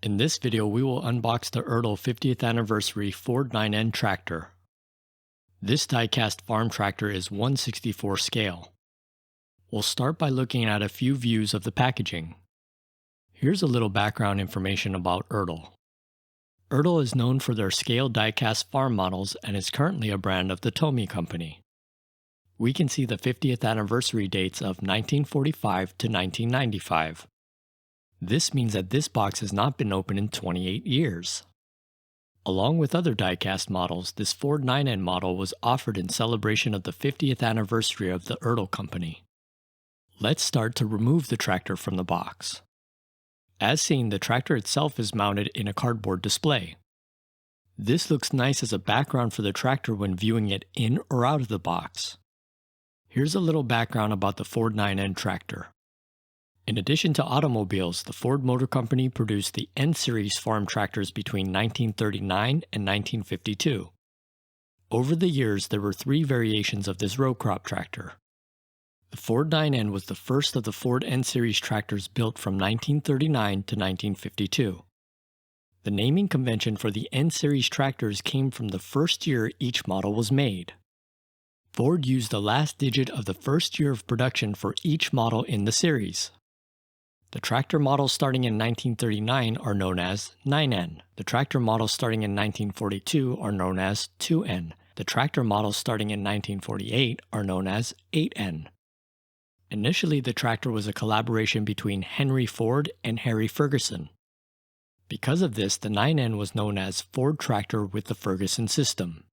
In this video, we will unbox the ERTL 50th Anniversary Ford 9N tractor. This diecast farm tractor is 1/64 scale. We'll start by looking at a few views of the packaging. Here's a little background information about ERTL. ERTL is known for their scale diecast farm models and is currently a brand of the Tomy Company. We can see the 50th anniversary dates of 1945 to 1995. This means that this box has not been opened in 28 years. Along with other diecast models, this Ford 9N model was offered in celebration of the 50th anniversary of the ERTL Company. Let's start to remove the tractor from the box. As seen, the tractor itself is mounted in a cardboard display. This looks nice as a background for the tractor when viewing it in or out of the box. Here's a little background about the Ford 9N tractor. In addition to automobiles, the Ford Motor Company produced the N-Series farm tractors between 1939 and 1952. Over the years, there were 3 variations of this row crop tractor. The Ford 9N was the first of the Ford N-Series tractors built from 1939 to 1952. The naming convention for the N-Series tractors came from the first year each model was made. Ford used the last digit of the first year of production for each model in the series. The tractor models starting in 1939 are known as 9N. The tractor models starting in 1942 are known as 2N. The tractor models starting in 1948 are known as 8N. Initially, the tractor was a collaboration between Henry Ford and Harry Ferguson. Because of this, the 9N was known as Ford Tractor with the Ferguson System.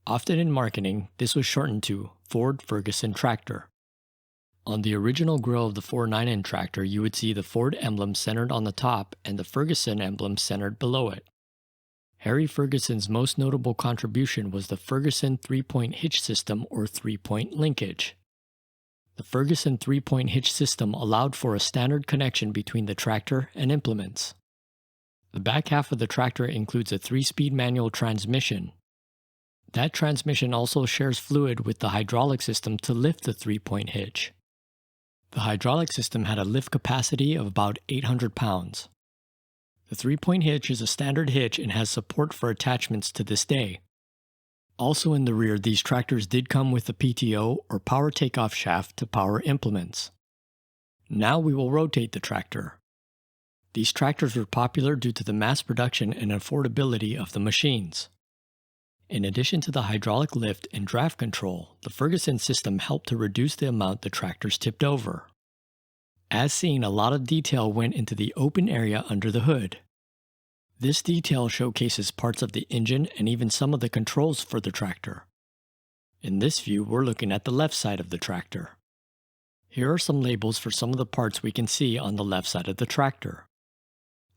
Often in marketing, this was shortened to Ford-Ferguson Tractor. On the original grille of the Ford 9N tractor, you would see the Ford emblem centered on the top and the Ferguson emblem centered below it. Harry Ferguson's most notable contribution was the Ferguson 3-point hitch system or 3-point linkage. The Ferguson 3-point hitch system allowed for a standard connection between the tractor and implements. The back half of the tractor includes a 3-speed manual transmission. That transmission also shares fluid with the hydraulic system to lift the 3-point hitch. The hydraulic system had a lift capacity of about 800 pounds. The 3-point hitch is a standard hitch and has support for attachments to this day. Also in the rear, these tractors did come with a PTO or power takeoff shaft to power implements. Now we will rotate the tractor. These tractors were popular due to the mass production and affordability of the machines. In addition to the hydraulic lift and draft control, the Ferguson system helped to reduce the amount the tractors tipped over. As seen, a lot of detail went into the open area under the hood. This detail showcases parts of the engine and even some of the controls for the tractor. In this view, we're looking at the left side of the tractor. Here are some labels for some of the parts we can see on the left side of the tractor.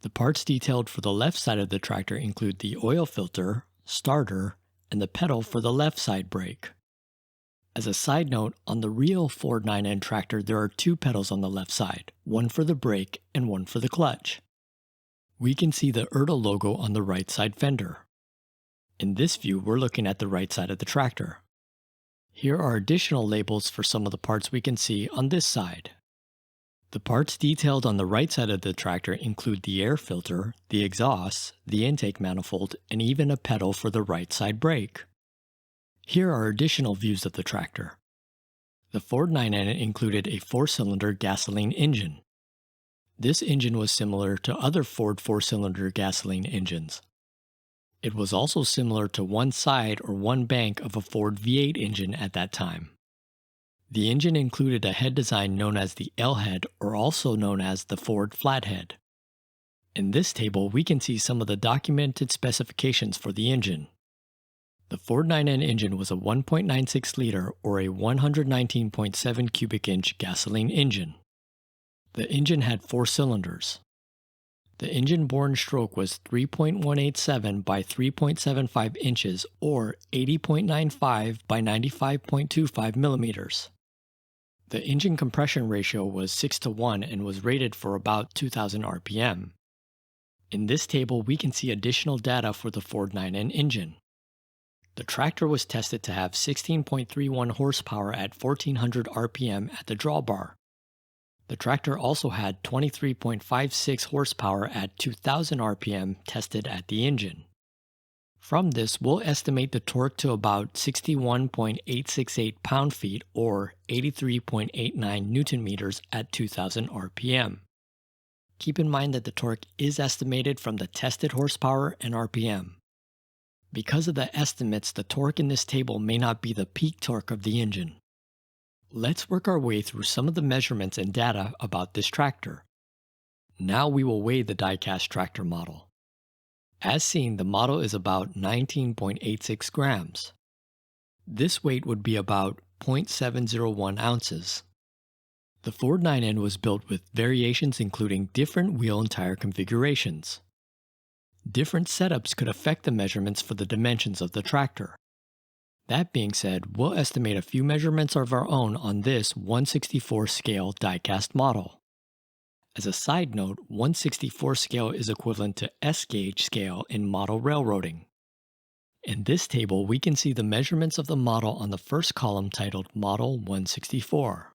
The parts detailed for the left side of the tractor include the oil filter, starter, and the pedal for the left side brake. As a side note, on the real Ford 9N tractor there are 2 pedals on the left side, one for the brake and one for the clutch. We can see the ERTL logo on the right side fender. In this view, we're looking at the right side of the tractor. Here are additional labels for some of the parts we can see on this side. The parts detailed on the right side of the tractor include the air filter, the exhaust, the intake manifold, and even a pedal for the right side brake. Here are additional views of the tractor. The Ford 9N included a 4-cylinder gasoline engine. This engine was similar to other Ford 4-cylinder gasoline engines. It was also similar to one side or one bank of a Ford V8 engine at that time. The engine included a head design known as the L-head or also known as the Ford flathead. In this table, we can see some of the documented specifications for the engine. The Ford 9N engine was a 1.96 liter or a 119.7 cubic inch gasoline engine. The engine had 4 cylinders. The engine-borne stroke was 3.187 by 3.75 inches or 80.95 by 95.25 millimeters. The engine compression ratio was 6:1 and was rated for about 2,000 RPM. In this table, we can see additional data for the Ford 9N engine. The tractor was tested to have 16.31 horsepower at 1,400 RPM at the drawbar. The tractor also had 23.56 horsepower at 2000 RPM tested at the engine. From this, we'll estimate the torque to about 61.868 pound-feet or 83.89 Newton-meters at 2000 RPM. Keep in mind that the torque is estimated from the tested horsepower and RPM. Because of the estimates, the torque in this table may not be the peak torque of the engine. Let's work our way through some of the measurements and data about this tractor. Now we will weigh the diecast tractor model. As seen, the model is about 19.86 grams. This weight would be about 0.701 ounces. The Ford 9N was built with variations including different wheel and tire configurations. Different setups could affect the measurements for the dimensions of the tractor. That being said, we'll estimate a few measurements of our own on this 1/64 scale diecast model. As a side note, 1/64 scale is equivalent to S-gauge scale in model railroading. In this table, we can see the measurements of the model on the first column titled Model 1/64.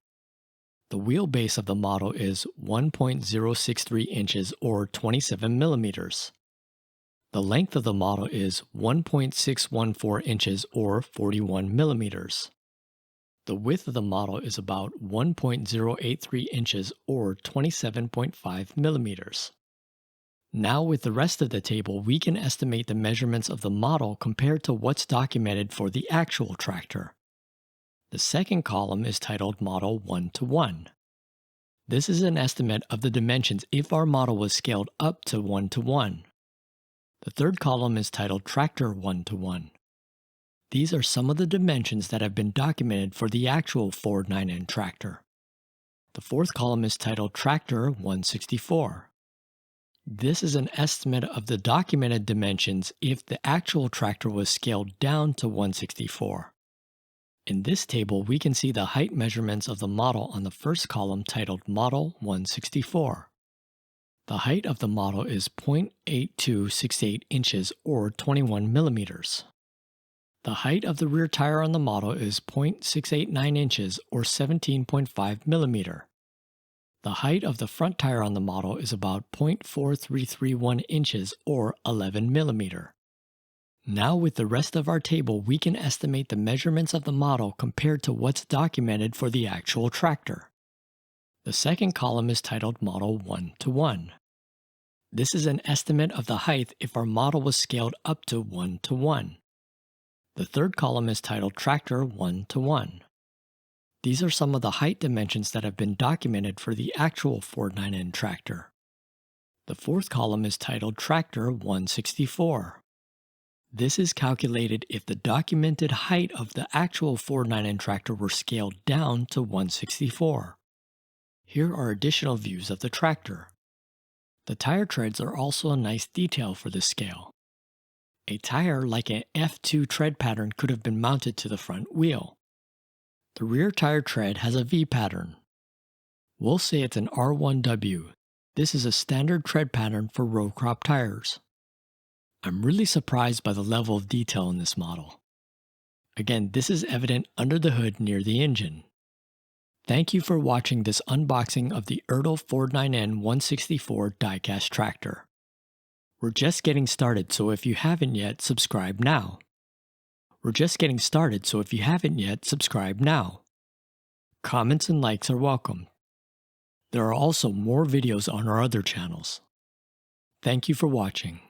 The wheelbase of the model is 1.063 inches or 27 millimeters. The length of the model is 1.614 inches or 41 millimeters. The width of the model is about 1.083 inches or 27.5 millimeters. Now with the rest of the table, we can estimate the measurements of the model compared to what's documented for the actual tractor. The second column is titled Model 1:1. This is an estimate of the dimensions if our model was scaled up to 1:1. The third column is titled Tractor 1:1. These are some of the dimensions that have been documented for the actual Ford 9N tractor. The fourth column is titled Tractor 1/64. This is an estimate of the documented dimensions if the actual tractor was scaled down to 1/64. In this table, we can see the height measurements of the model on the first column titled Model 1/64. The height of the model is 0.8268 inches or 21 millimeters. The height of the rear tire on the model is 0.689 inches or 17.5 millimeter. The height of the front tire on the model is about 0.4331 inches or 11 millimeter. Now with the rest of our table, we can estimate the measurements of the model compared to what's documented for the actual tractor. The second column is titled Model 1:1. This is an estimate of the height if our model was scaled up to 1:1. The third column is titled Tractor 1:1. These are some of the height dimensions that have been documented for the actual Ford 9N tractor. The fourth column is titled Tractor 1/64. This is calculated if the documented height of the actual Ford 9N tractor were scaled down to 1/64. Here are additional views of the tractor. The tire treads are also a nice detail for this scale. A tire like an F2 tread pattern could have been mounted to the front wheel. The rear tire tread has a V pattern. We'll say it's an R1W. This is a standard tread pattern for row crop tires. I'm really surprised by the level of detail in this model. Again, this is evident under the hood near the engine. Thank you for watching this unboxing of the ERTL Ford 9N 1/64 diecast tractor. We're just getting started, so if you haven't yet, subscribe now. Comments and likes are welcome. There are also more videos on our other channels. Thank you for watching.